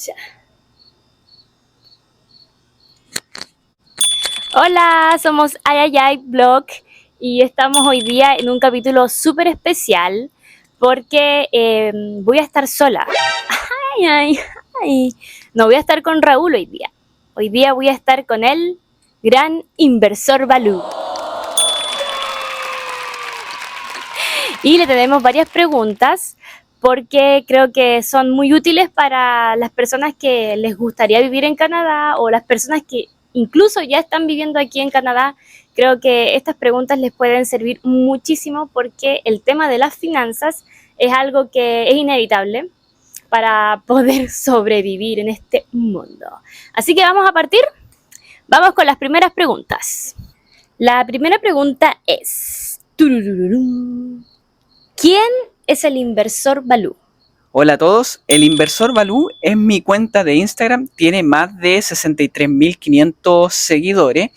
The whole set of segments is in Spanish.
Ya. Hola, somos Ayayay Blog y estamos hoy día en un capítulo súper especial porque voy a estar sola. Ay, ay, ay. No voy a estar con Raúl hoy día. Hoy día voy a estar con el gran inversor Balú. Y le tenemos varias preguntas porque creo que son muy útiles para las personas que les gustaría vivir en Canadá o las personas que incluso ya están viviendo aquí en Canadá. Creo que estas preguntas les pueden servir muchísimo porque el tema de las finanzas es algo que es inevitable para poder sobrevivir en este mundo. Así que vamos a partir. Vamos con las primeras preguntas. La primera pregunta es: ¿quién es el inversor Balú? Hola a todos, el inversor Balú es mi cuenta de Instagram, tiene más de 63.500 seguidores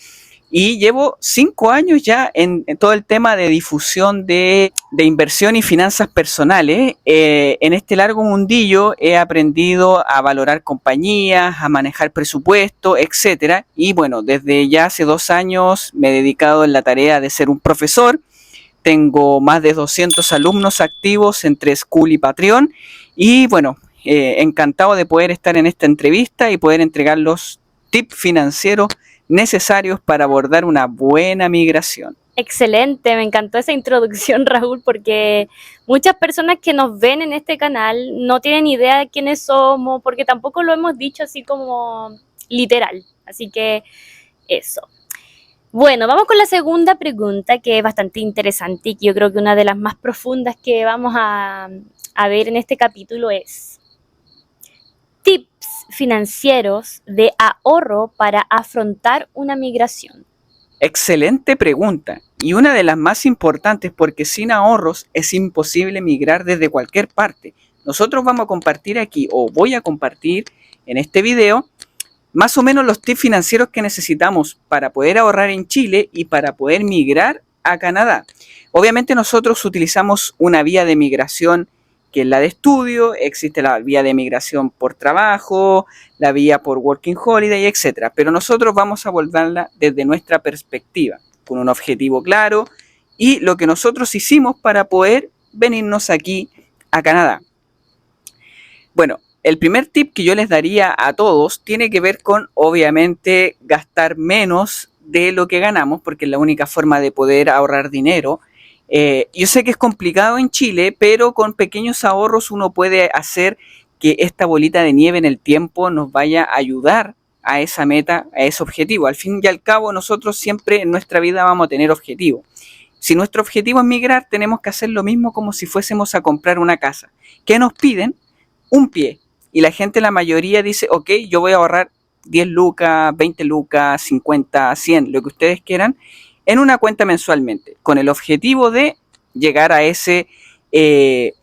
y llevo 5 años ya en todo el tema de difusión de inversión y finanzas personales. En este largo mundillo he aprendido a valorar compañías, a manejar presupuesto, etcétera. Y bueno, desde ya hace 2 años me he dedicado en la tarea de ser un profesor. Tengo más de 200 alumnos activos entre School y Patreon. Y bueno, encantado de poder estar en esta entrevista y poder entregar los tips financieros necesarios para abordar una buena migración. Excelente, me encantó esa introducción, Raúl, porque muchas personas que nos ven en este canal no tienen idea de quiénes somos, porque tampoco lo hemos dicho así como literal. Así que eso. Bueno, vamos con la segunda pregunta, que es bastante interesante y que yo creo que una de las más profundas que vamos a ver en este capítulo es: tips financieros de ahorro para afrontar una migración. Excelente pregunta y una de las más importantes, porque sin ahorros es imposible migrar desde cualquier parte. Nosotros vamos a compartir aquí, o voy a compartir en este video, más o menos los tips financieros que necesitamos para poder ahorrar en Chile y para poder migrar a Canadá. Obviamente nosotros utilizamos una vía de migración que es la de estudio, existe la vía de migración por trabajo, la vía por working holiday, etc. Pero nosotros vamos a abordarla desde nuestra perspectiva, con un objetivo claro y lo que nosotros hicimos para poder venirnos aquí a Canadá. Bueno, el primer tip que yo les daría a todos tiene que ver con, obviamente, gastar menos de lo que ganamos, porque es la única forma de poder ahorrar dinero. Yo sé que es complicado en Chile, pero con pequeños ahorros uno puede hacer que esta bolita de nieve en el tiempo nos vaya a ayudar a esa meta, a ese objetivo. Al fin y al cabo, nosotros siempre en nuestra vida vamos a tener objetivos. Si nuestro objetivo es migrar, tenemos que hacer lo mismo como si fuésemos a comprar una casa. ¿Qué nos piden? Un pie. Y la gente, la mayoría dice, ok, yo voy a ahorrar 10 lucas, 20 lucas, 50, 100, lo que ustedes quieran, en una cuenta mensualmente, con el objetivo de llegar a ese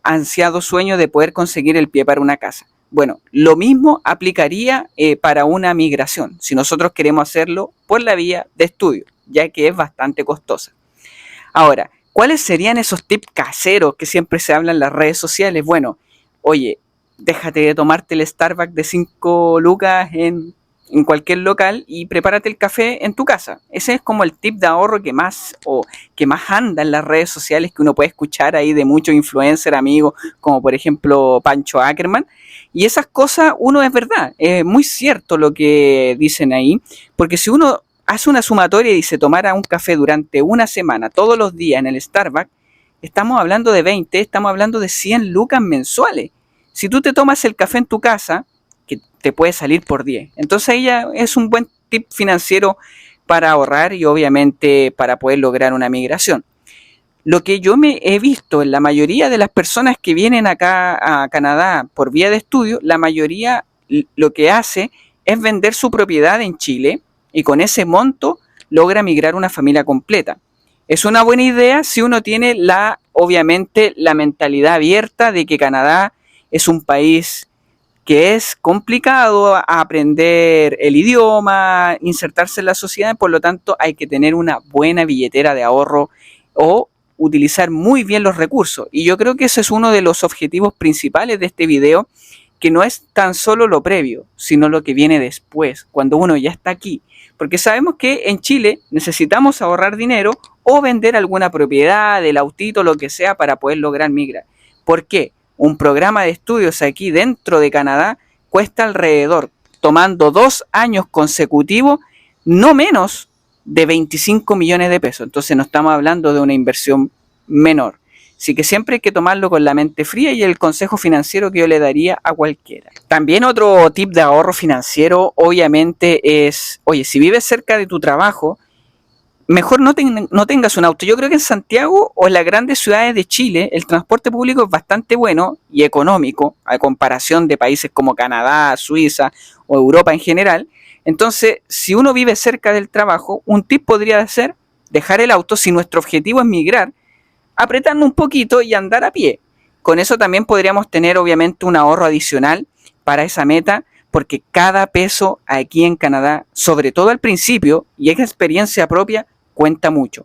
ansiado sueño de poder conseguir el pie para una casa. Bueno, lo mismo aplicaría para una migración, si nosotros queremos hacerlo por la vía de estudio, ya que es bastante costosa. Ahora, ¿cuáles serían esos tips caseros que siempre se hablan en las redes sociales? Bueno, oye, déjate de tomarte el Starbucks de 5 lucas en cualquier local y prepárate el café en tu casa. Ese es como el tip de ahorro que más anda en las redes sociales, que uno puede escuchar ahí de muchos influencers amigos, como por ejemplo Pancho Ackerman. Y esas cosas, uno es verdad, es muy cierto lo que dicen ahí, porque si uno hace una sumatoria y se tomara un café durante una semana, todos los días en el Starbucks, estamos hablando de 20, estamos hablando de 100 lucas mensuales. Si tú te tomas el café en tu casa, que te puede salir por 10. Entonces ahí ya es un buen tip financiero para ahorrar y obviamente para poder lograr una migración. Lo que yo me he visto en la mayoría de las personas que vienen acá a Canadá por vía de estudio, la mayoría lo que hace es vender su propiedad en Chile y con ese monto logra migrar una familia completa. Es una buena idea si uno tiene obviamente la mentalidad abierta de que Canadá es un país que es complicado a aprender el idioma, insertarse en la sociedad, por lo tanto hay que tener una buena billetera de ahorro o utilizar muy bien los recursos. Y yo creo que ese es uno de los objetivos principales de este video, que no es tan solo lo previo, sino lo que viene después, cuando uno ya está aquí. Porque sabemos que en Chile necesitamos ahorrar dinero o vender alguna propiedad, el autito, lo que sea, para poder lograr migrar. ¿Por qué? Un programa de estudios aquí dentro de Canadá cuesta alrededor, tomando 2 años consecutivos, no menos de 25 millones de pesos. Entonces no estamos hablando de una inversión menor. Así que siempre hay que tomarlo con la mente fría y el consejo financiero que yo le daría a cualquiera. También otro tip de ahorro financiero obviamente es, oye, si vives cerca de tu trabajo, mejor no tengas un auto. Yo creo que en Santiago o en las grandes ciudades de Chile el transporte público es bastante bueno y económico a comparación de países como Canadá, Suiza o Europa en general. Entonces, si uno vive cerca del trabajo, un tip podría ser dejar el auto si nuestro objetivo es migrar, apretando un poquito y andar a pie. Con eso también podríamos tener obviamente un ahorro adicional para esa meta, porque cada peso aquí en Canadá, sobre todo al principio, y es experiencia propia, cuenta mucho.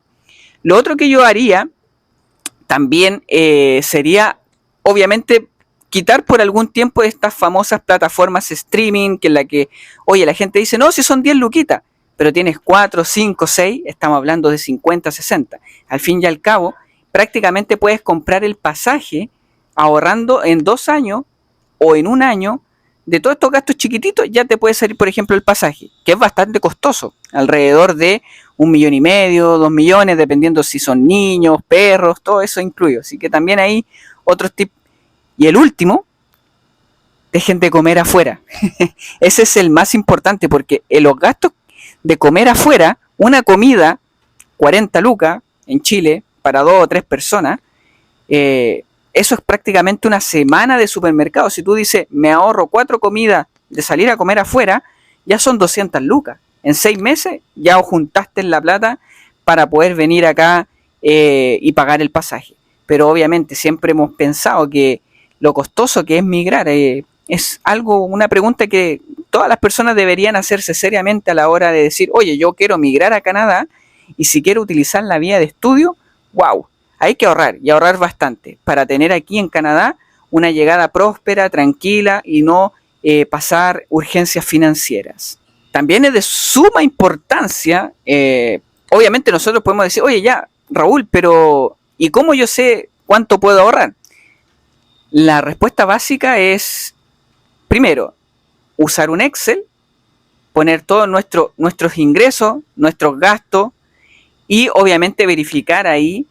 Lo otro que yo haría también sería, obviamente, quitar por algún tiempo estas famosas plataformas streaming, que en la que, oye, la gente dice, no, si son 10 luquitas, pero tienes 4, 5, 6, estamos hablando de 50, 60. Al fin y al cabo, prácticamente puedes comprar el pasaje ahorrando en 2 años o en 1 año. De todos estos gastos chiquititos ya te puede salir, por ejemplo, el pasaje, que es bastante costoso, alrededor de 1,5 millones, 2 millones, dependiendo si son niños, perros, todo eso incluido. Así que también hay otros tips. Y el último, dejen de comer afuera. Ese es el más importante, porque en los gastos de comer afuera, una comida, 40 lucas en Chile, para 2 o 3 personas, eso es prácticamente una semana de supermercado. Si tú dices, me ahorro 4 comidas de salir a comer afuera, ya son 200 lucas. En 6 meses ya juntaste la plata para poder venir acá y pagar el pasaje. Pero obviamente siempre hemos pensado que lo costoso que es migrar es algo, una pregunta que todas las personas deberían hacerse seriamente a la hora de decir, oye, yo quiero migrar a Canadá y si quiero utilizar la vía de estudio, wow, hay que ahorrar y ahorrar bastante para tener aquí en Canadá una llegada próspera, tranquila y no pasar urgencias financieras. También es de suma importancia, obviamente nosotros podemos decir, oye ya, Raúl, pero ¿y cómo yo sé cuánto puedo ahorrar? La respuesta básica es, primero, usar un Excel, poner todos nuestros ingresos, nuestros gastos y obviamente verificar ahí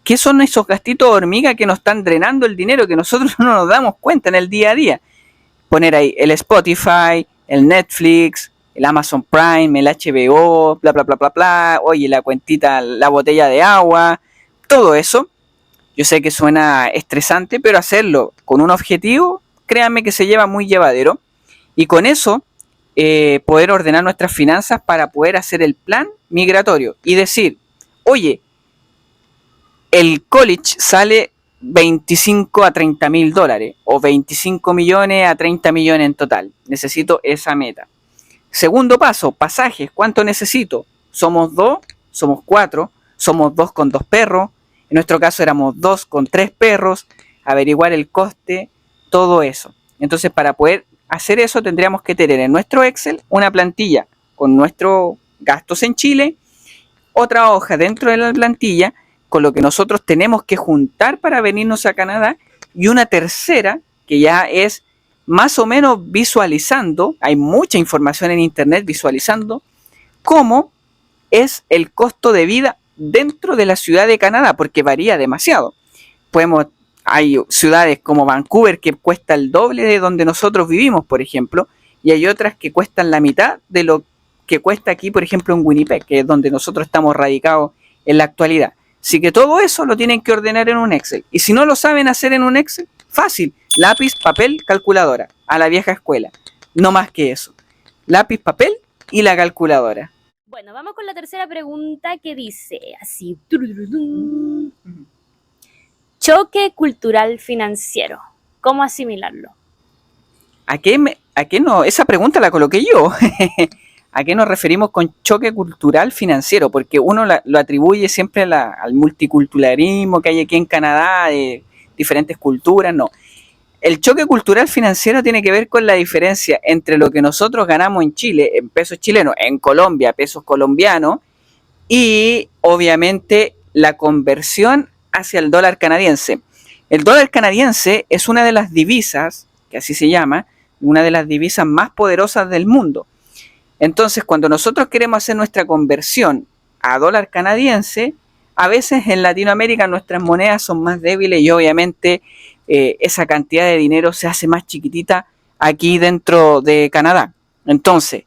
qué son esos gastitos hormiga que nos están drenando el dinero que nosotros no nos damos cuenta en el día a día. Poner ahí el Spotify, el Netflix, el Amazon Prime, el HBO, bla, bla, bla, bla, bla, oye, la cuentita, la botella de agua, todo eso. Yo sé que suena estresante, pero hacerlo con un objetivo, créanme que se lleva muy llevadero. Y con eso, poder ordenar nuestras finanzas para poder hacer el plan migratorio y decir, oye, el college sale 25 a 30 mil dólares o 25 millones a 30 millones en total. Necesito esa meta. Segundo paso, pasajes. ¿Cuánto necesito? Somos 2, somos 4, somos 2 con 2 perros. En nuestro caso éramos 2 con 3 perros. Averiguar el coste, todo eso. Entonces, para poder hacer eso, tendríamos que tener en nuestro Excel una plantilla con nuestros gastos en Chile, otra hoja dentro de la plantilla con lo que nosotros tenemos que juntar para venirnos a Canadá y una tercera que ya es más o menos visualizando, hay mucha información en internet visualizando cómo es el costo de vida dentro de la ciudad de Canadá, porque varía demasiado. Hay ciudades como Vancouver que cuesta el doble de donde nosotros vivimos, por ejemplo, y hay otras que cuestan la mitad de lo que cuesta aquí, por ejemplo, en Winnipeg, que es donde nosotros estamos radicados en la actualidad. Así que todo eso lo tienen que ordenar en un Excel. Y si no lo saben hacer en un Excel, fácil. Lápiz, papel, calculadora. A la vieja escuela. No más que eso. Lápiz, papel y la calculadora. Bueno, vamos con la tercera pregunta que dice así. Choque cultural financiero. ¿Cómo asimilarlo? ¿A qué no? Esa pregunta la coloqué yo. ¿A qué nos referimos con choque cultural financiero? Porque uno lo atribuye siempre al multiculturalismo que hay aquí en Canadá, de diferentes culturas. No. el choque cultural financiero tiene que ver con la diferencia entre lo que nosotros ganamos en Chile, en pesos chilenos, en Colombia, pesos colombianos, y obviamente la conversión hacia el dólar canadiense. El dólar canadiense es una de las divisas, que así se llama, una de las divisas más poderosas del mundo. Entonces, cuando nosotros queremos hacer nuestra conversión a dólar canadiense, a veces en Latinoamérica nuestras monedas son más débiles y obviamente esa cantidad de dinero se hace más chiquitita aquí dentro de Canadá. Entonces,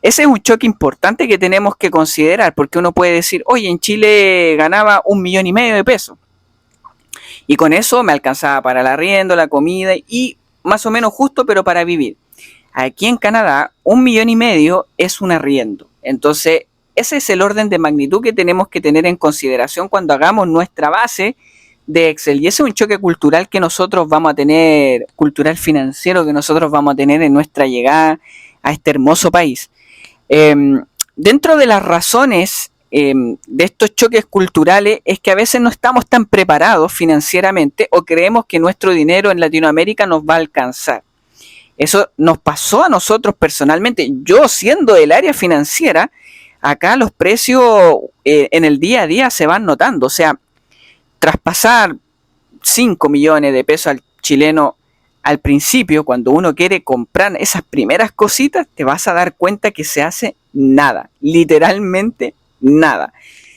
ese es un choque importante que tenemos que considerar, porque uno puede decir, oye, en Chile ganaba 1,5 millones de pesos y con eso me alcanzaba para el arriendo, la comida y más o menos justo, pero para vivir. Aquí en Canadá, 1,5 millones es un arriendo. Entonces, ese es el orden de magnitud que tenemos que tener en consideración cuando hagamos nuestra base de Excel. Y ese es un choque cultural que nosotros vamos a tener, cultural financiero que nosotros vamos a tener en nuestra llegada a este hermoso país. Dentro de las razones de estos choques culturales es que a veces no estamos tan preparados financieramente o creemos que nuestro dinero en Latinoamérica nos va a alcanzar. Eso nos pasó a nosotros personalmente. Yo, siendo del área financiera, acá los precios en el día a día se van notando. O sea, traspasar 5 millones de pesos al chileno al principio, cuando uno quiere comprar esas primeras cositas, te vas a dar cuenta que se hace nada, literalmente nada.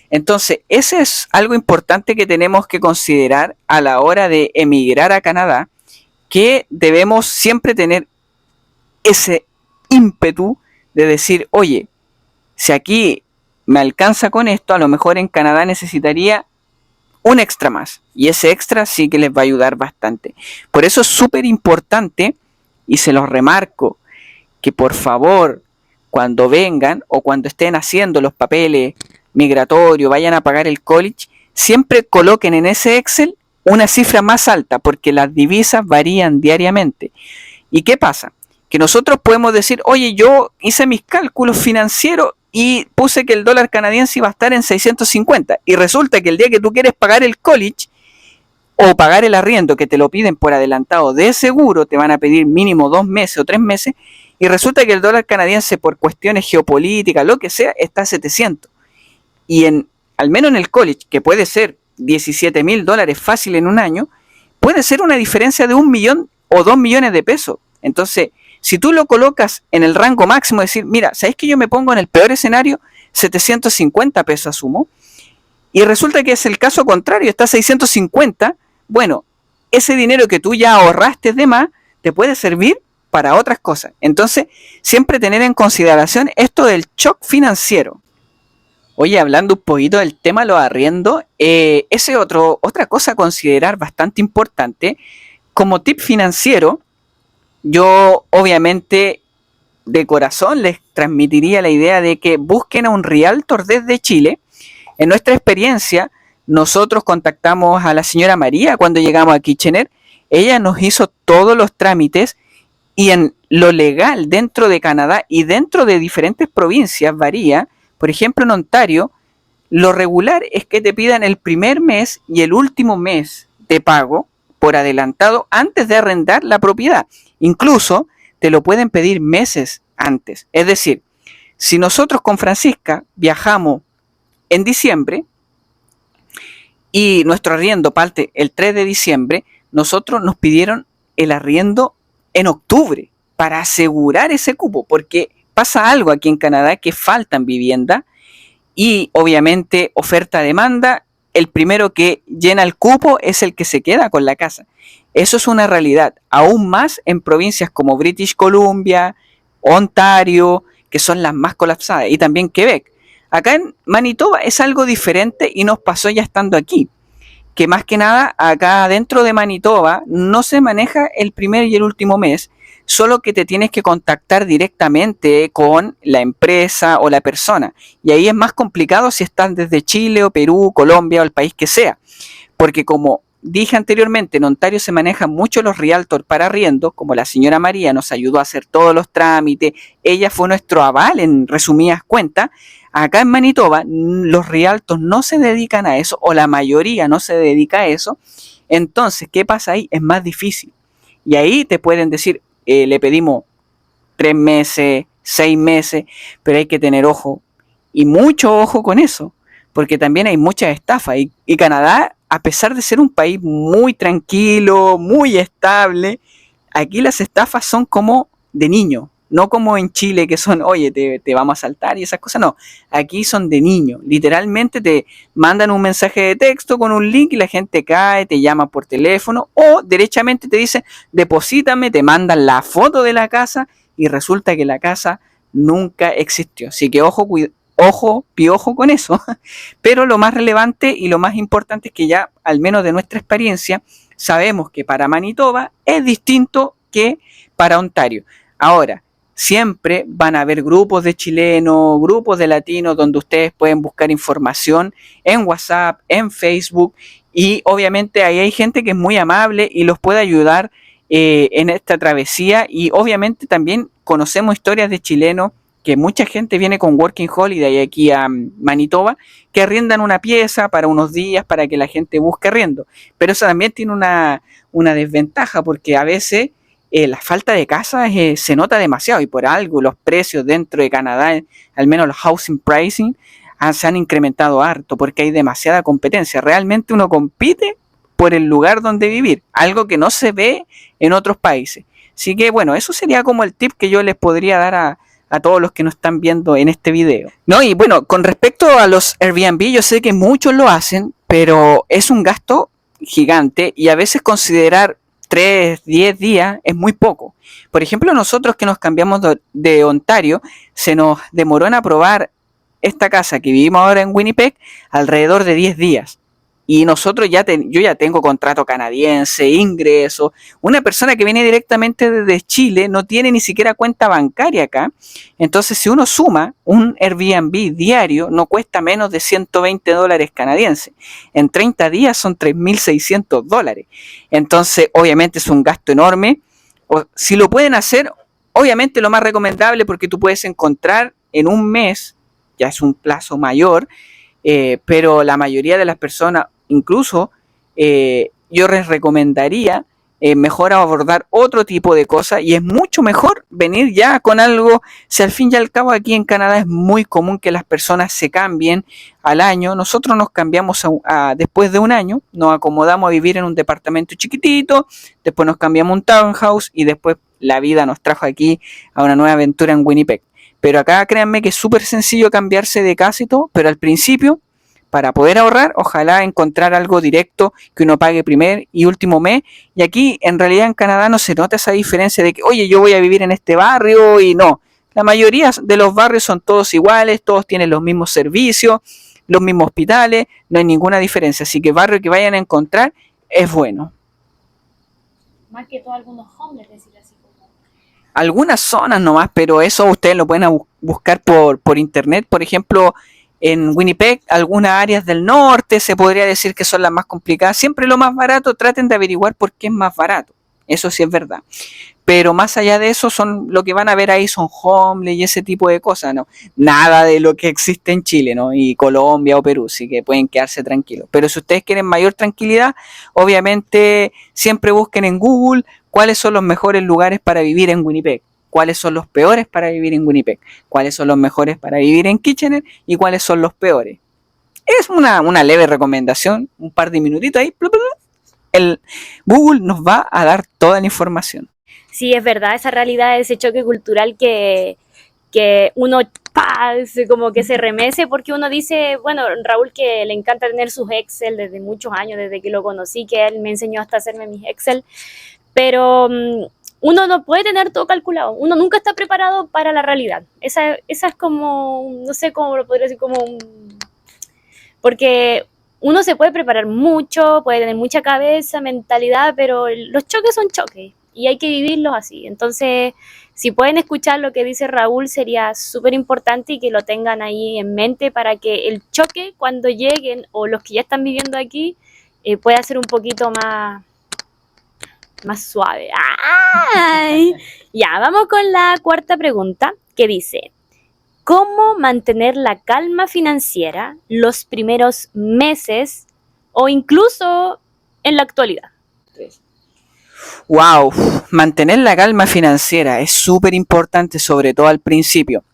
Entonces, ese es algo importante que tenemos que considerar a la hora de emigrar a Canadá, que debemos siempre tener ese ímpetu de decir, oye, si aquí me alcanza con esto, a lo mejor en Canadá necesitaría un extra más. Y ese extra sí que les va a ayudar bastante. Por eso es súper importante, y se los remarco, que por favor, cuando vengan o cuando estén haciendo los papeles migratorios, vayan a pagar el college, siempre coloquen en ese Excel una cifra más alta, porque las divisas varían diariamente. ¿Y qué pasa? Que nosotros podemos decir, oye, yo hice mis cálculos financieros y puse que el dólar canadiense iba a estar en 650. Y resulta que el día que tú quieres pagar el college o pagar el arriendo, que te lo piden por adelantado de seguro, te van a pedir mínimo 2 meses o 3 meses, y resulta que el dólar canadiense, por cuestiones geopolíticas, lo que sea, está a 700. Y al menos en el college, que puede ser 17,000 dólares fácil en un año, puede ser una diferencia de 1 millón o 2 millones de pesos. Entonces, si tú lo colocas en el rango máximo, decir, mira, ¿sabes que yo me pongo en el peor escenario? 750 pesos asumo. Y resulta que es el caso contrario, está a 650. Bueno, ese dinero que tú ya ahorraste de más, te puede servir para otras cosas. Entonces, siempre tener en consideración esto del shock financiero. Oye, hablando un poquito del tema de los arriendos, otra cosa a considerar bastante importante, como tip financiero, yo obviamente de corazón les transmitiría la idea de que busquen a un realtor desde Chile. En nuestra experiencia, nosotros contactamos a la señora María cuando llegamos a Kitchener. Ella nos hizo todos los trámites y en lo legal dentro de Canadá y dentro de diferentes provincias varía. Por ejemplo, en Ontario, lo regular es que te pidan el primer mes y el último mes de pago por adelantado antes de arrendar la propiedad. Incluso te lo pueden pedir meses antes. Es decir, si nosotros con Francisca viajamos en diciembre y nuestro arriendo parte el 3 de diciembre, nosotros nos pidieron el arriendo en octubre para asegurar ese cupo, porque pasa algo aquí en Canadá que faltan viviendas y obviamente oferta-demanda, el primero que llena el cupo es el que se queda con la casa. Eso es una realidad, aún más en provincias como British Columbia, Ontario, que son las más colapsadas, y también Quebec. Acá en Manitoba es algo diferente y nos pasó ya estando aquí, que más que nada acá dentro de Manitoba no se maneja el primer y el último mes, solo que te tienes que contactar directamente con la empresa o la persona. Y ahí es más complicado si estás desde Chile o Perú, Colombia o el país que sea. Porque como dije anteriormente, en Ontario se manejan mucho los realtors para arriendo, como la señora María nos ayudó a hacer todos los trámites, ella fue nuestro aval en resumidas cuentas. Acá en Manitoba los realtors no se dedican a eso, o la mayoría no se dedica a eso. Entonces, ¿qué pasa ahí? Es más difícil. Y ahí te pueden decir, le pedimos 3 meses, 6 meses, pero hay que tener ojo, y mucho ojo con eso, porque también hay muchas estafas. Y Canadá, a pesar de ser un país muy tranquilo, muy estable, aquí las estafas son como de niño, no como en Chile que son, oye, te vamos a asaltar y esas cosas, no. Aquí son de niño, literalmente te mandan un mensaje de texto con un link y la gente cae, te llama por teléfono o derechamente te dicen, deposítame, te mandan la foto de la casa y resulta que la casa nunca existió. Así que ojo, piojo con eso. Pero lo más relevante y lo más importante es que ya, al menos de nuestra experiencia, sabemos que para Manitoba es distinto que para Ontario. Ahora, siempre van a haber grupos de chilenos, grupos de latinos, donde ustedes pueden buscar información en WhatsApp, en Facebook, y obviamente ahí hay gente que es muy amable y los puede ayudar en esta travesía. Y obviamente también conocemos historias de chilenos que mucha gente viene con Working Holiday aquí a Manitoba, que arriendan una pieza para unos días para que la gente busque arriendo. Pero eso también tiene una desventaja, porque a veces la falta de casas se nota demasiado, y por algo los precios dentro de Canadá, al menos los housing pricing, se han incrementado harto porque hay demasiada competencia. Realmente uno compite por el lugar donde vivir, algo que no se ve en otros países. Así que bueno, eso sería como el tip que yo les podría dar a todos los que nos están viendo en este video. No, y bueno, con respecto a los Airbnb, yo sé que muchos lo hacen, pero es un gasto gigante y a veces considerar 3, 10 días es muy poco. Por ejemplo, nosotros que nos cambiamos de Ontario, se nos demoró en aprobar esta casa que vivimos ahora en Winnipeg alrededor de 10 días. Y nosotros yo ya tengo contrato canadiense, ingreso. Una persona que viene directamente desde Chile no tiene ni siquiera cuenta bancaria acá. Entonces, si uno suma, un Airbnb diario no cuesta menos de $120 canadienses. En 30 días son $3,600. Entonces, obviamente es un gasto enorme. Si lo pueden hacer, obviamente lo más recomendable, porque tú puedes encontrar en un mes, ya es un plazo mayor, pero la mayoría de las personas, incluso yo les recomendaría mejor abordar otro tipo de cosas, y es mucho mejor venir ya con algo. Si al fin y al cabo aquí en Canadá es muy común que las personas se cambien al año. Nosotros nos cambiamos después de un año, nos acomodamos a vivir en un departamento chiquitito, después nos cambiamos a un townhouse y después la vida nos trajo aquí a una nueva aventura en Winnipeg. Pero acá créanme que es súper sencillo cambiarse de casa y todo, pero al principio, para poder ahorrar, ojalá encontrar algo directo que uno pague primer y último mes. Y aquí en realidad en Canadá no se nota esa diferencia de que, oye, yo voy a vivir en este barrio, y no. La mayoría de los barrios son todos iguales, todos tienen los mismos servicios, los mismos hospitales, no hay ninguna diferencia. Así que barrio que vayan a encontrar es bueno. Más que todo algunos homeless, decir así como. Algunas zonas nomás, pero eso ustedes lo pueden buscar por internet. Por ejemplo, en Winnipeg, algunas áreas del norte se podría decir que son las más complicadas. Siempre lo más barato, traten de averiguar por qué es más barato. Eso sí es verdad. Pero más allá de eso, lo que van a ver ahí son homeless y ese tipo de cosas, ¿no? Nada de lo que existe en Chile, ¿no? Y Colombia o Perú, así que pueden quedarse tranquilos. Pero si ustedes quieren mayor tranquilidad, obviamente siempre busquen en Google cuáles son los mejores lugares para vivir en Winnipeg, cuáles son los peores para vivir en Winnipeg, cuáles son los mejores para vivir en Kitchener y cuáles son los peores. Es una leve recomendación, un par de minutitos ahí. El Google nos va a dar toda la información. Sí, es verdad, esa realidad, ese choque cultural que uno como que se remece, porque uno dice, bueno, Raúl, que le encanta tener sus Excel desde muchos años, desde que lo conocí, que él me enseñó hasta hacerme mis Excel, pero uno no puede tener todo calculado, uno nunca está preparado para la realidad. Esa es como, no sé cómo lo podría decir, porque uno se puede preparar mucho, puede tener mucha cabeza, mentalidad, pero los choques son choques y hay que vivirlos así. Entonces, si pueden escuchar lo que dice Raúl, sería súper importante, y que lo tengan ahí en mente para que el choque, cuando lleguen, o los que ya están viviendo aquí, pueda ser un poquito más suave. ¡Ay! Ya, vamos con la cuarta pregunta, que dice: ¿cómo mantener la calma financiera los primeros meses o incluso en la actualidad? Wow, mantener la calma financiera es súper importante, sobre todo al principio.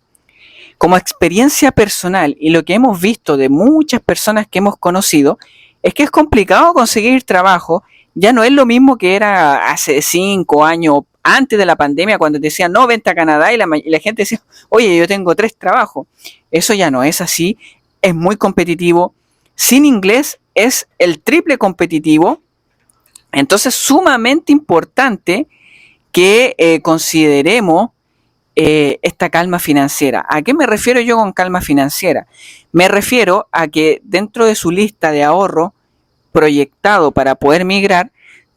Como experiencia personal y lo que hemos visto de muchas personas que hemos conocido, es que es complicado conseguir trabajo. Ya no es lo mismo que era hace 5 años, antes de la pandemia, cuando te decían, no, vente a Canadá, y la gente decía, oye, yo tengo 3 trabajos. Eso ya no es así, es muy competitivo. Sin inglés es el triple competitivo. Entonces, sumamente importante que consideremos esta calma financiera. ¿A qué me refiero yo con calma financiera? Me refiero a que dentro de su lista de ahorro proyectado para poder migrar,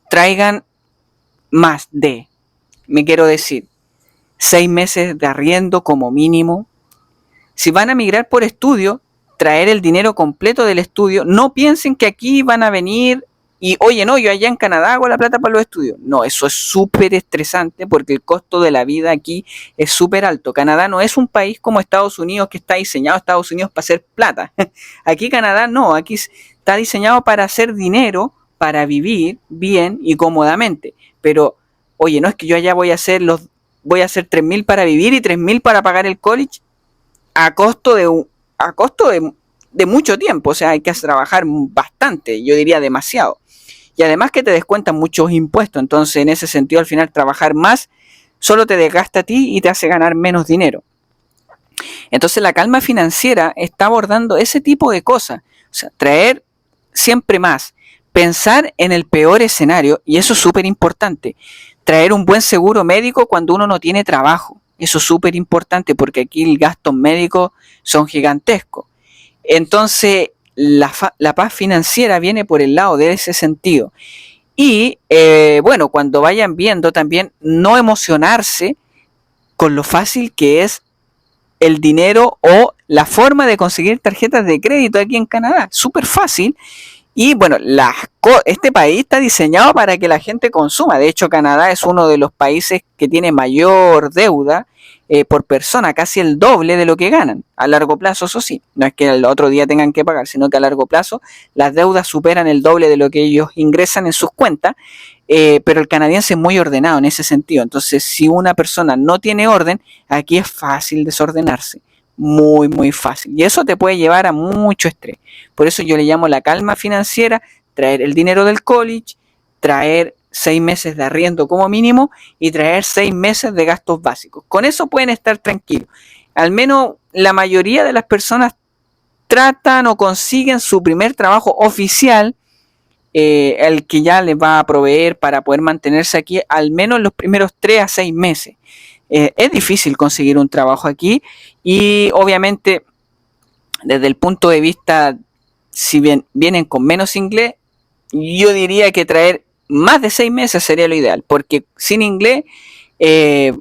traigan más de, me quiero decir, 6 meses de arriendo como mínimo. Si van a migrar por estudio, traer el dinero completo del estudio. No piensen que aquí van a venir y, oye, no, yo allá en Canadá hago la plata para los estudios. No, eso es súper estresante porque el costo de la vida aquí es súper alto. Canadá no es un país como Estados Unidos, que está diseñado Estados Unidos para hacer plata. Aquí Canadá no, aquí está diseñado para hacer dinero, para vivir bien y cómodamente. Pero, oye, no es que yo allá voy a hacer 3.000 para vivir y 3.000 para pagar el college a costo de mucho tiempo. O sea, hay que trabajar bastante, yo diría demasiado. Y además que te descuentan muchos impuestos. Entonces, en ese sentido, al final, trabajar más solo te desgasta a ti y te hace ganar menos dinero. Entonces, la calma financiera está abordando ese tipo de cosas. O sea, traer siempre más. Pensar en el peor escenario, y eso es súper importante. Traer un buen seguro médico cuando uno no tiene trabajo. Eso es súper importante porque aquí los gastos médicos son gigantescos. Entonces, la paz financiera viene por el lado de ese sentido. Y bueno, cuando vayan viendo también, no emocionarse con lo fácil que es el dinero o la forma de conseguir tarjetas de crédito aquí en Canadá. Súper fácil. Y bueno, este país está diseñado para que la gente consuma. De hecho, Canadá es uno de los países que tiene mayor deuda por persona, casi el doble de lo que ganan. A largo plazo, eso sí, no es que el otro día tengan que pagar, sino que a largo plazo las deudas superan el doble de lo que ellos ingresan en sus cuentas. Pero el canadiense es muy ordenado en ese sentido. Entonces, si una persona no tiene orden, aquí es fácil desordenarse. Muy, muy fácil. Y eso te puede llevar a mucho estrés. Por eso yo le llamo la calma financiera, traer el dinero del college, traer 6 meses de arriendo como mínimo y traer 6 meses de gastos básicos. Con eso pueden estar tranquilos. Al menos la mayoría de las personas tratan o consiguen su primer trabajo oficial, el que ya les va a proveer para poder mantenerse aquí al menos los primeros 3 a 6 meses. Es difícil conseguir un trabajo aquí y obviamente desde el punto de vista, si bien vienen con menos inglés, yo diría que traer más de 6 meses sería lo ideal, porque sin inglés,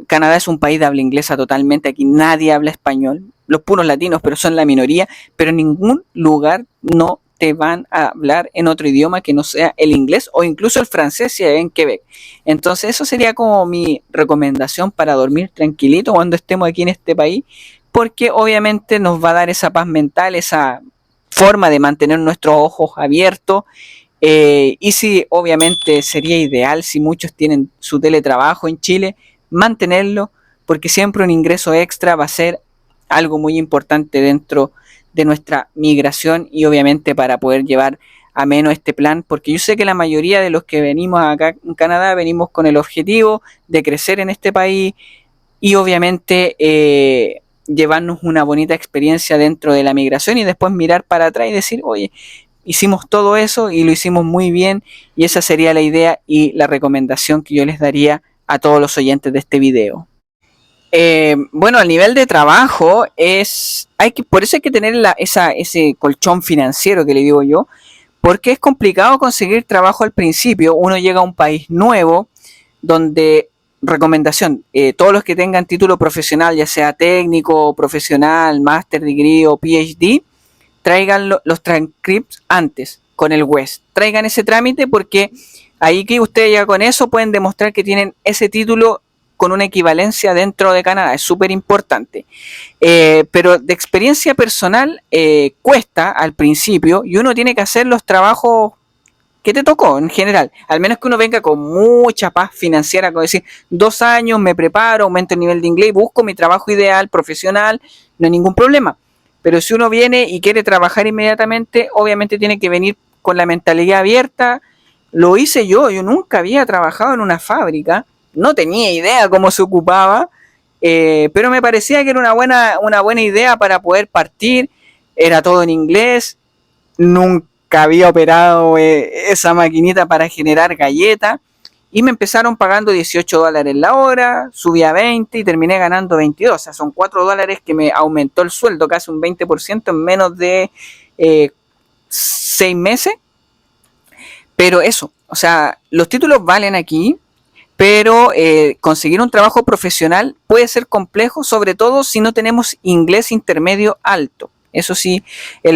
Canadá es un país de habla inglesa totalmente, aquí nadie habla español, los puros latinos, pero son la minoría, pero en ningún lugar no te van a hablar en otro idioma que no sea el inglés o incluso el francés si hay en Quebec. Entonces eso sería como mi recomendación para dormir tranquilito cuando estemos aquí en este país, porque obviamente nos va a dar esa paz mental, esa forma de mantener nuestros ojos abiertos. Y sí, obviamente sería ideal si muchos tienen su teletrabajo en Chile, mantenerlo, porque siempre un ingreso extra va a ser algo muy importante dentro de nuestra migración y obviamente para poder llevar a menos este plan, porque yo sé que la mayoría de los que venimos acá en Canadá venimos con el objetivo de crecer en este país y obviamente llevarnos una bonita experiencia dentro de la migración y después mirar para atrás y decir, oye, hicimos todo eso y lo hicimos muy bien y esa sería la idea y la recomendación que yo les daría a todos los oyentes de este video. Bueno, a nivel de trabajo por eso hay que tener ese colchón financiero que le digo yo, porque es complicado conseguir trabajo al principio. Uno llega a un país nuevo donde, recomendación, todos los que tengan título profesional, ya sea técnico, profesional, master degree o PhD, traigan los transcripts antes con el WES. Traigan ese trámite porque ahí que ustedes ya con eso pueden demostrar que tienen ese título con una equivalencia dentro de Canadá. Es súper importante. Pero de experiencia personal cuesta al principio y uno tiene que hacer los trabajos que te tocó en general. Al menos que uno venga con mucha paz financiera, como decir, 2 años, me preparo, aumento el nivel de inglés, busco mi trabajo ideal, profesional, no hay ningún problema. Pero si uno viene y quiere trabajar inmediatamente, obviamente tiene que venir con la mentalidad abierta. Lo hice yo nunca había trabajado en una fábrica, no tenía idea cómo se ocupaba, pero me parecía que era una buena idea para poder partir. Era todo en inglés, nunca había operado esa maquinita para generar galletas, y me empezaron pagando $18 la hora, subí a 20 y terminé ganando 22, o sea, son $4 que me aumentó el sueldo, casi un 20% en menos de 6 meses. Pero eso, o sea, los títulos valen aquí, pero conseguir un trabajo profesional puede ser complejo, sobre todo si no tenemos inglés intermedio alto. Eso sí,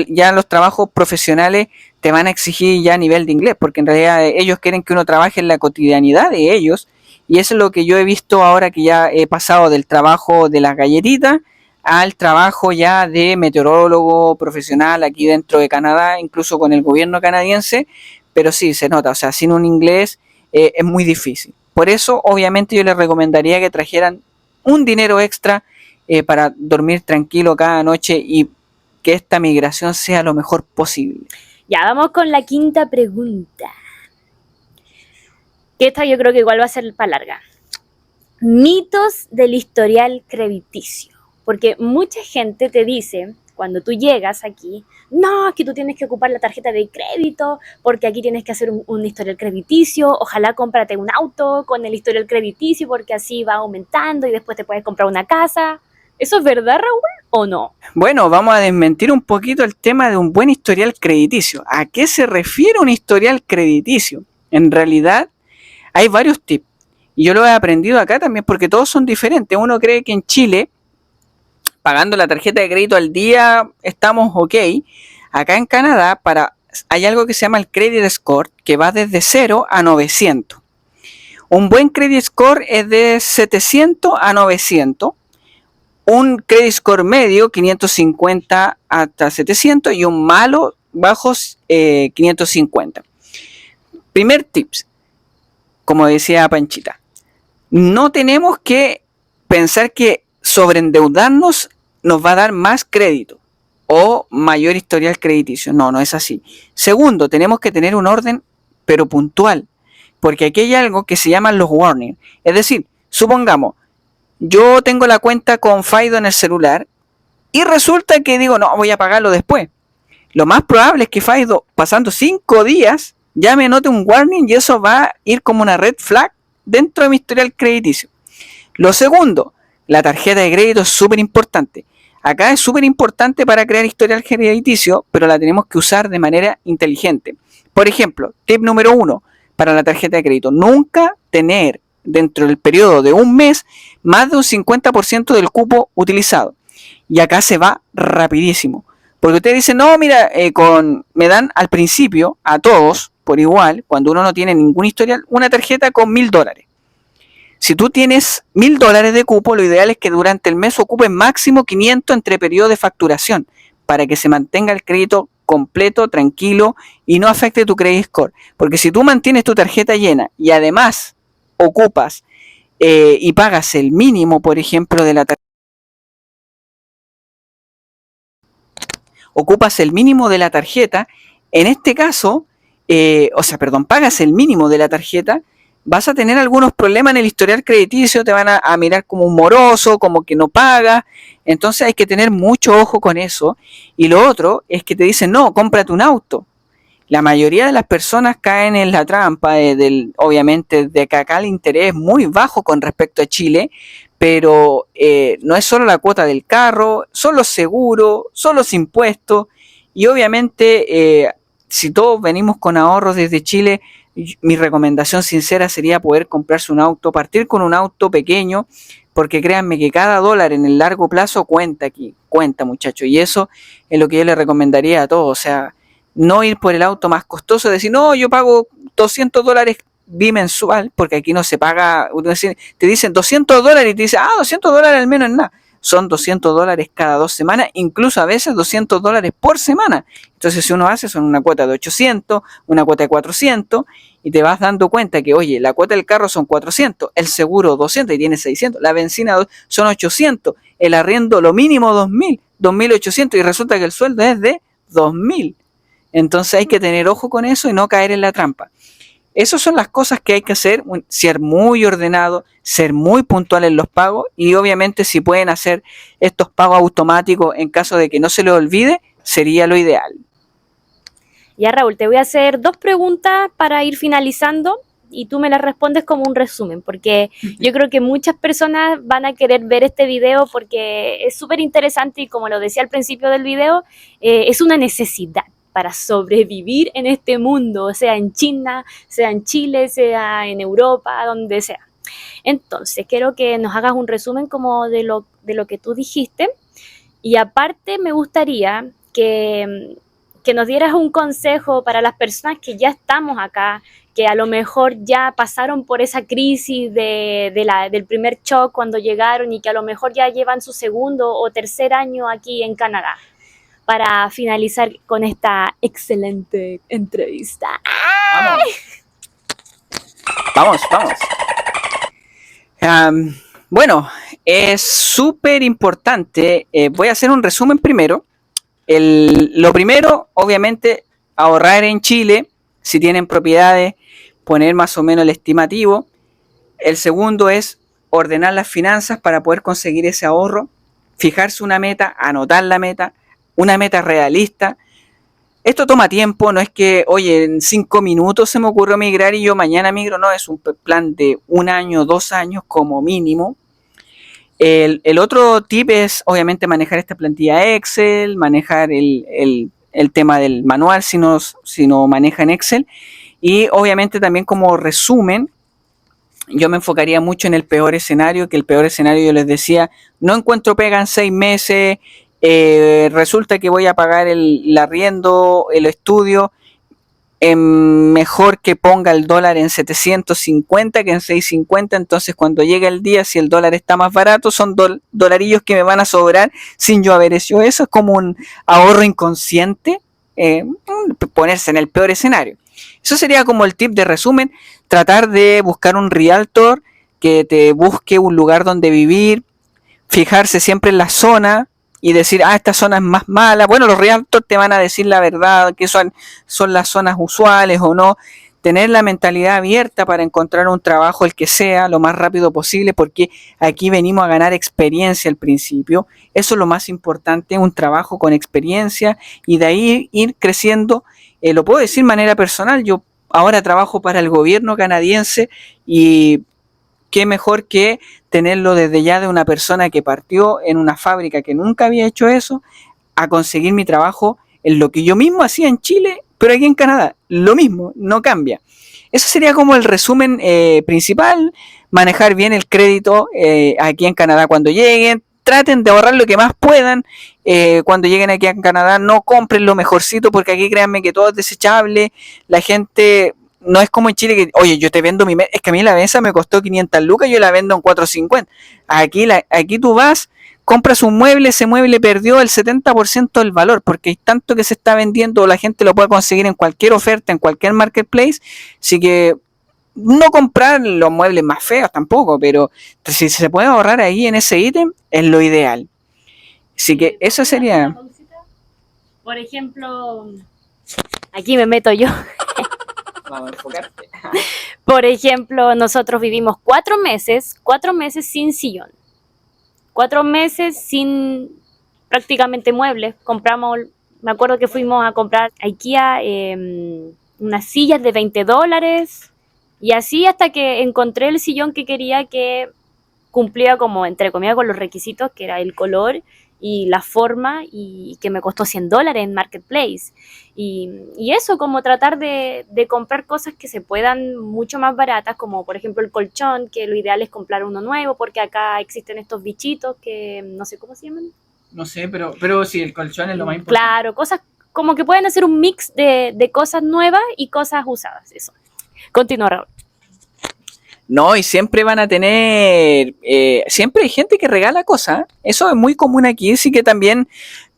ya los trabajos profesionales te van a exigir ya nivel de inglés, porque en realidad ellos quieren que uno trabaje en la cotidianidad de ellos, y eso es lo que yo he visto ahora que ya he pasado del trabajo de las galletitas al trabajo ya de meteorólogo profesional aquí dentro de Canadá, incluso con el gobierno canadiense. Pero sí, se nota, o sea, sin un inglés es muy difícil. Por eso, obviamente, yo les recomendaría que trajeran un dinero extra para dormir tranquilo cada noche y que esta migración sea lo mejor posible. Ya, vamos con la quinta pregunta. Que esta yo creo que igual va a ser para larga. Mitos del historial crediticio. Porque mucha gente te dice, cuando tú llegas aquí, no, es que tú tienes que ocupar la tarjeta de crédito, porque aquí tienes que hacer un historial crediticio, ojalá cómprate un auto con el historial crediticio, porque así va aumentando y después te puedes comprar una casa. ¿Eso es verdad, Raúl, o no? Bueno, vamos a desmentir un poquito el tema de un buen historial crediticio. ¿A qué se refiere un historial crediticio? En realidad, hay varios tips. Y yo lo he aprendido acá también porque todos son diferentes. Uno cree que en Chile, pagando la tarjeta de crédito al día, estamos ok. Acá en Canadá, hay algo que se llama el Credit Score, que va desde 0 a 900. Un buen Credit Score es de 700 a 900. Un Credit Score medio, 550 hasta 700. Y un malo, bajos, 550. Primer tips, como decía Panchita, no tenemos que pensar que sobreendeudarnos nos va a dar más crédito o mayor historial crediticio. No, no es así. Segundo, tenemos que tener un orden, pero puntual, porque aquí hay algo que se llaman los warnings. Es decir, supongamos, yo tengo la cuenta con Fido en el celular y resulta que digo, no, voy a pagarlo después. Lo más probable es que Fido, pasando 5 días, ya me note un warning y eso va a ir como una red flag dentro de mi historial crediticio. Lo segundo, la tarjeta de crédito es súper importante. Acá es súper importante para crear historial crediticio, pero la tenemos que usar de manera inteligente. Por ejemplo, tip número 1 para la tarjeta de crédito: nunca tener dentro del periodo de un mes más de un 50% del cupo utilizado. Y acá se va rapidísimo. Porque ustedes dicen, no, mira, me dan al principio a todos por igual, cuando uno no tiene ningún historial, una tarjeta con $1,000. Si tú tienes $1,000 de cupo, lo ideal es que durante el mes ocupes máximo 500 entre periodos de facturación para que se mantenga el crédito completo, tranquilo y no afecte tu credit score. Porque si tú mantienes tu tarjeta llena y además ocupas y pagas el mínimo, por ejemplo, de la tarjeta, en este caso, pagas el mínimo de la tarjeta, vas a tener algunos problemas en el historial crediticio, te van a mirar como un moroso, como que no paga. Entonces hay que tener mucho ojo con eso. Y lo otro es que te dicen, no, cómprate un auto. La mayoría de las personas caen en la trampa obviamente, de que acá el interés es muy bajo con respecto a Chile, pero no es solo la cuota del carro, son los seguros, son los impuestos, y obviamente si todos venimos con ahorros desde Chile, mi recomendación sincera sería poder comprarse un auto, partir con un auto pequeño, porque créanme que cada dólar en el largo plazo cuenta aquí, cuenta, muchachos, y eso es lo que yo le recomendaría a todos. O sea, no ir por el auto más costoso, decir, no, yo pago $200 bimensual, porque aquí no se paga, te dicen $200 y te dicen, $200 al menos es nada. son $200 cada 2 semanas, incluso a veces $200 por semana. Entonces si uno hace, son una cuota de 800, una cuota de 400, y te vas dando cuenta que, oye, la cuota del carro son 400, el seguro 200 y tienes 600, la benzina son 800, el arriendo lo mínimo 2000, 2800, y resulta que el sueldo es de 2000. Entonces hay que tener ojo con eso y no caer en la trampa. Esas son las cosas que hay que hacer, ser muy ordenado, ser muy puntual en los pagos, y obviamente si pueden hacer estos pagos automáticos en caso de que no se les olvide, sería lo ideal. Ya, Raúl, te voy a hacer 2 preguntas para ir finalizando y tú me las respondes como un resumen, porque yo creo que muchas personas van a querer ver este video porque es súper interesante y, como lo decía al principio del video, es una necesidad para sobrevivir en este mundo, sea en China, sea en Chile, sea en Europa, donde sea. Entonces, quiero que nos hagas un resumen como de lo que tú dijiste, y aparte me gustaría que nos dieras un consejo para las personas que ya estamos acá, que a lo mejor ya pasaron por esa crisis del primer shock cuando llegaron y que a lo mejor ya llevan su segundo o tercer año aquí en Canadá, para finalizar con esta excelente entrevista. Vamos. Bueno, es súper importante. Voy a hacer un resumen primero. Lo primero, obviamente, ahorrar en Chile, si tienen propiedades, poner más o menos el estimativo. El segundo es ordenar las finanzas para poder conseguir ese ahorro, fijarse una meta, anotar la meta, una meta realista. Esto toma tiempo, no es que, oye, en 5 minutos se me ocurrió migrar y yo mañana migro, no, es un plan de 1 año, 2 años como mínimo. El otro tip es obviamente manejar esta plantilla Excel, manejar el tema del manual si no manejan Excel, y obviamente también como resumen, yo me enfocaría mucho en el peor escenario, que el peor escenario, yo les decía, no encuentro pega en 6 meses, resulta que voy a pagar el arriendo, el estudio, mejor que ponga el dólar en 750 que en 650. Entonces cuando llegue el día, si el dólar está más barato, son dolarillos que me van a sobrar sin yo haber hecho eso. Es como un ahorro inconsciente, ponerse en el peor escenario. Eso sería como el tip de resumen: tratar de buscar un realtor que te busque un lugar donde vivir, fijarse siempre en la zona y decir, esta zona es más mala. Bueno, los realtors te van a decir la verdad, que son las zonas usuales o no. Tener la mentalidad abierta para encontrar un trabajo, el que sea, lo más rápido posible, porque aquí venimos a ganar experiencia al principio. Eso es lo más importante, un trabajo con experiencia, y de ahí ir creciendo. Lo puedo decir de manera personal, yo ahora trabajo para el gobierno canadiense, y qué mejor que tenerlo desde ya de una persona que partió en una fábrica que nunca había hecho eso, a conseguir mi trabajo en lo que yo mismo hacía en Chile, pero aquí en Canadá, lo mismo, no cambia. Eso sería como el resumen principal: manejar bien el crédito aquí en Canadá cuando lleguen. Traten de ahorrar lo que más puedan. Cuando lleguen aquí en Canadá, no compren lo mejorcito, porque aquí créanme que todo es desechable. La gente no es como en Chile que, oye, yo te vendo mi mesa, es que a mí la mesa me costó 500 lucas, yo la vendo en 450. Aquí tú vas, compras un mueble, ese mueble perdió el 70% del valor, porque hay tanto que se está vendiendo, la gente lo puede conseguir en cualquier oferta, en cualquier marketplace. Así que no comprar los muebles más feos tampoco, pero si se puede ahorrar ahí en ese ítem, es lo ideal. Así que eso sería. Por ejemplo, aquí me meto yo. Vamos a enfocarte. Por ejemplo, nosotros vivimos 4 meses sin sillón, 4 meses sin prácticamente muebles. Compramos, me acuerdo que fuimos a comprar a IKEA unas sillas de $20, y así hasta que encontré el sillón que quería, que cumplía como, entre comillas, con los requisitos, que era el color y la forma, y que me costó $100 en Marketplace. Y eso, como tratar de comprar cosas que se puedan mucho más baratas, como por ejemplo el colchón, que lo ideal es comprar uno nuevo, porque acá existen estos bichitos que no sé cómo se llaman. No sé, pero sí, el colchón es lo más importante. Claro, cosas como que pueden hacer un mix de cosas nuevas y cosas usadas. Eso. Continúa, Raúl. No, y siempre van a tener, siempre hay gente que regala cosas, ¿eh? Eso es muy común aquí, sí que también,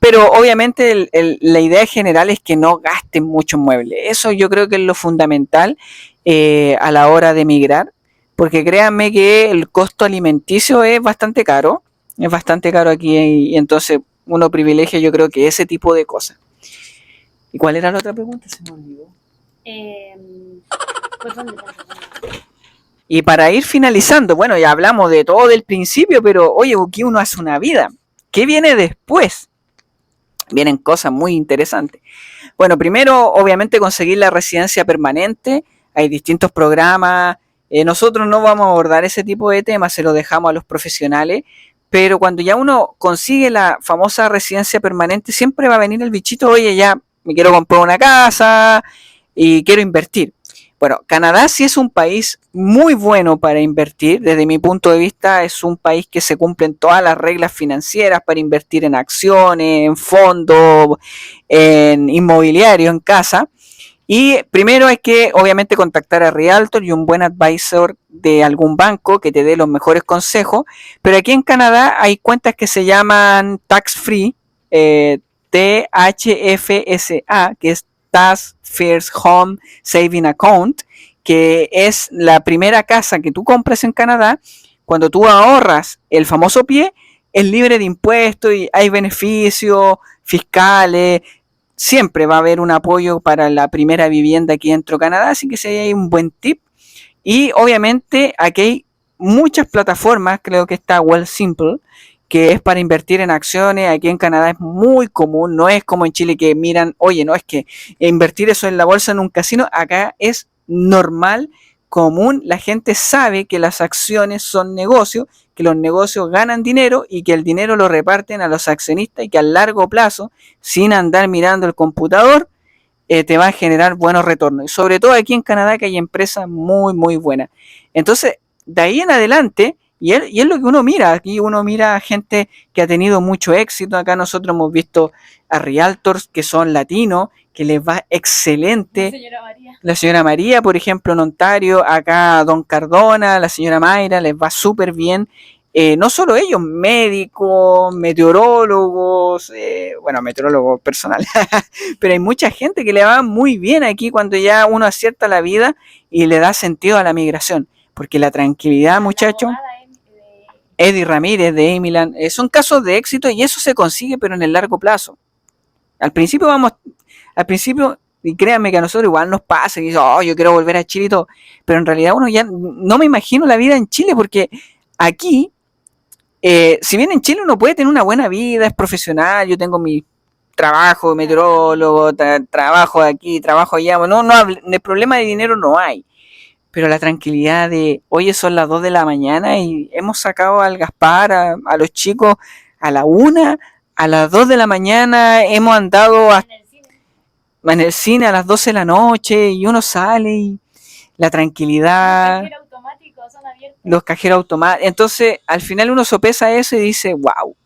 pero obviamente la idea general es que no gasten mucho en muebles. Eso yo creo que es lo fundamental a la hora de emigrar, porque créanme que el costo alimenticio es bastante caro aquí y entonces uno privilegia yo creo que ese tipo de cosas. ¿Y cuál era la otra pregunta? Se me olvidó. Pues, ¿dónde? Y para ir finalizando, bueno, ya hablamos de todo del principio, pero oye, aquí uno hace una vida. ¿Qué viene después? Vienen cosas muy interesantes. Bueno, primero, obviamente, conseguir la residencia permanente. Hay distintos programas. Nosotros no vamos a abordar ese tipo de temas, se lo dejamos a los profesionales. Pero cuando ya uno consigue la famosa residencia permanente, siempre va a venir el bichito, oye, ya me quiero comprar una casa y quiero invertir. Bueno, Canadá sí es un país muy bueno para invertir. Desde mi punto de vista, es un país que se cumplen todas las reglas financieras para invertir en acciones, en fondos, en inmobiliario, en casa. Y primero hay que, obviamente, contactar a Realtor y un buen advisor de algún banco que te dé los mejores consejos. Pero aquí en Canadá hay cuentas que se llaman tax free, THFSA, que es Tax First Home Saving Account, que es la primera casa que tú compras en Canadá. Cuando tú ahorras el famoso pie, es libre de impuestos y hay beneficios fiscales. Siempre va a haber un apoyo para la primera vivienda aquí dentro de Canadá, así que ese hay un buen tip. Y obviamente aquí hay muchas plataformas, creo que está Wealthsimple, que es para invertir en acciones. Aquí en Canadá es muy común, no es como en Chile que miran, oye, no es que invertir eso en la bolsa en un casino, acá es normal, común, la gente sabe que las acciones son negocios, que los negocios ganan dinero y que el dinero lo reparten a los accionistas y que a largo plazo, sin andar mirando el computador, te va a generar buenos retornos. Y sobre todo aquí en Canadá que hay empresas muy, muy buenas. Entonces, de ahí en adelante, y es lo que uno mira, aquí uno mira a gente que ha tenido mucho éxito. Acá nosotros hemos visto a realtors que son latinos, que les va excelente. La señora María, por ejemplo, en Ontario, acá Don Cardona, la señora Mayra, les va súper bien. No solo ellos, médicos, meteorólogos, bueno, meteorólogos personales, pero hay mucha gente que le va muy bien aquí cuando ya uno acierta la vida y le da sentido a la migración, porque la tranquilidad, muchachos, Eddie Ramírez de Emilan, son casos de éxito y eso se consigue, pero en el largo plazo. Al principio, y créanme que a nosotros igual nos pasa, y dice, oh, yo quiero volver a Chile y todo, pero en realidad uno ya no me imagino la vida en Chile, porque aquí, si bien en Chile uno puede tener una buena vida, es profesional, yo tengo mi trabajo de meteorólogo, trabajo aquí, trabajo allá, bueno, el problema de dinero no hay, pero la tranquilidad de, oye, son las 2 de la mañana y hemos sacado al Gaspar, a los chicos a la 1, a las 2 de la mañana, hemos andado en el cine a las 12 de la noche y uno sale y la tranquilidad, los cajeros automáticos. Entonces, al final uno sopesa eso y dice, wow,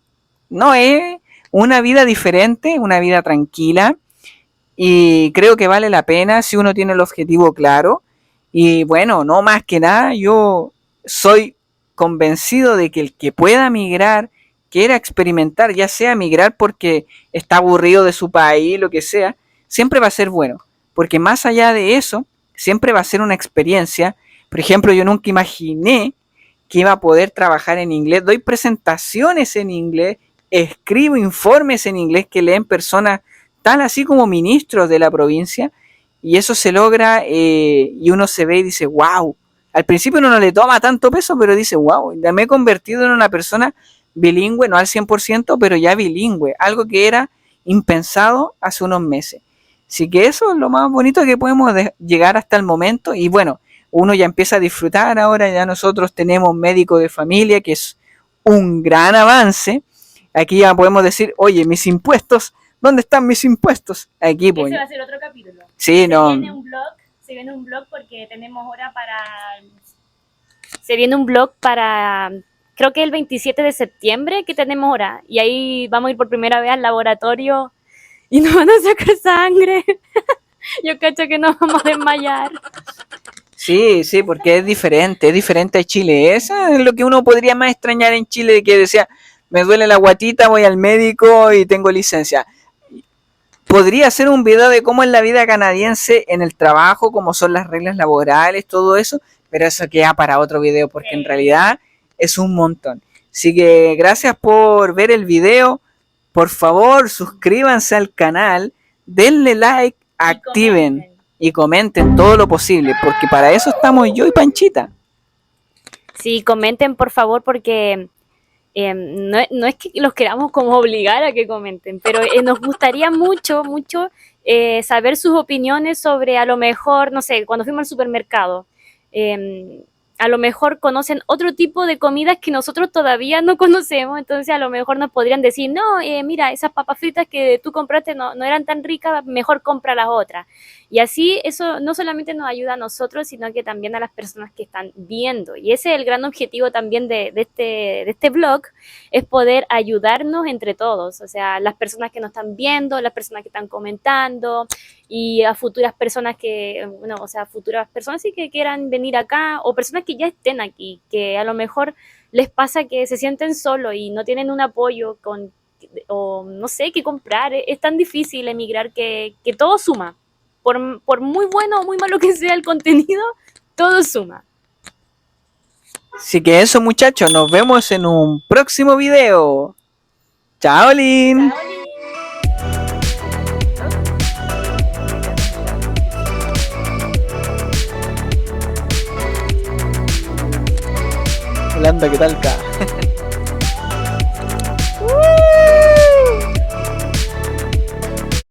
no es una vida diferente, una vida tranquila, y creo que vale la pena si uno tiene el objetivo claro. Y bueno, no más que nada, yo soy convencido de que el que pueda migrar, quiera experimentar, ya sea migrar porque está aburrido de su país, lo que sea, siempre va a ser bueno, porque más allá de eso, siempre va a ser una experiencia. Por ejemplo, yo nunca imaginé que iba a poder trabajar en inglés, doy presentaciones en inglés, escribo informes en inglés que leen personas tal así como ministros de la provincia, y eso se logra y uno se ve y dice, wow, al principio uno no le toma tanto peso, pero dice, wow, ya me he convertido en una persona bilingüe, no al 100%, pero ya bilingüe, algo que era impensado hace unos meses. Así que eso es lo más bonito que podemos llegar hasta el momento. Y bueno, uno ya empieza a disfrutar ahora, ya nosotros tenemos médico de familia, que es un gran avance. Aquí ya podemos decir, oye, mis impuestos, ¿dónde están mis impuestos? Aquí, pues. Ese va a ser otro capítulo. Sí, no. Se viene un blog porque tenemos hora para... Se viene un blog para... Creo que el 27 de septiembre que tenemos hora. Y ahí vamos a ir por primera vez al laboratorio y nos van a sacar sangre. Yo cacho que nos vamos a desmayar. Sí, sí, porque es diferente a Chile. Eso es lo que uno podría más extrañar en Chile, que decía, me duele la guatita, voy al médico y tengo licencia. Podría hacer un video de cómo es la vida canadiense en el trabajo, cómo son las reglas laborales, todo eso, pero eso queda para otro video, porque en realidad es un montón. Así que gracias por ver el video. Por favor, suscríbanse al canal, denle like, activen y comenten todo lo posible, porque para eso estamos yo y Panchita. Sí, comenten por favor porque no es que los queramos como obligar a que comenten, pero nos gustaría mucho, mucho saber sus opiniones sobre a lo mejor, no sé, cuando fuimos al supermercado, a lo mejor conocen otro tipo de comidas que nosotros todavía no conocemos, entonces a lo mejor nos podrían decir, no, mira, esas papas fritas que tú compraste no eran tan ricas, mejor compra las otras. Y así eso no solamente nos ayuda a nosotros, sino que también a las personas que están viendo. Y ese es el gran objetivo también de este blog, es poder ayudarnos entre todos, o sea, las personas que nos están viendo, las personas que están comentando, y a futuras personas que, bueno, o sea, futuras personas sí que quieran venir acá, o personas que ya estén aquí, que a lo mejor les pasa que se sienten solos y no tienen un apoyo o no sé qué comprar. Es tan difícil emigrar que todo suma. Por muy bueno o muy malo que sea el contenido, todo suma. Así que eso, muchachos, nos vemos en un próximo video. Chao, Lin. Holanda, ¿qué tal, acá?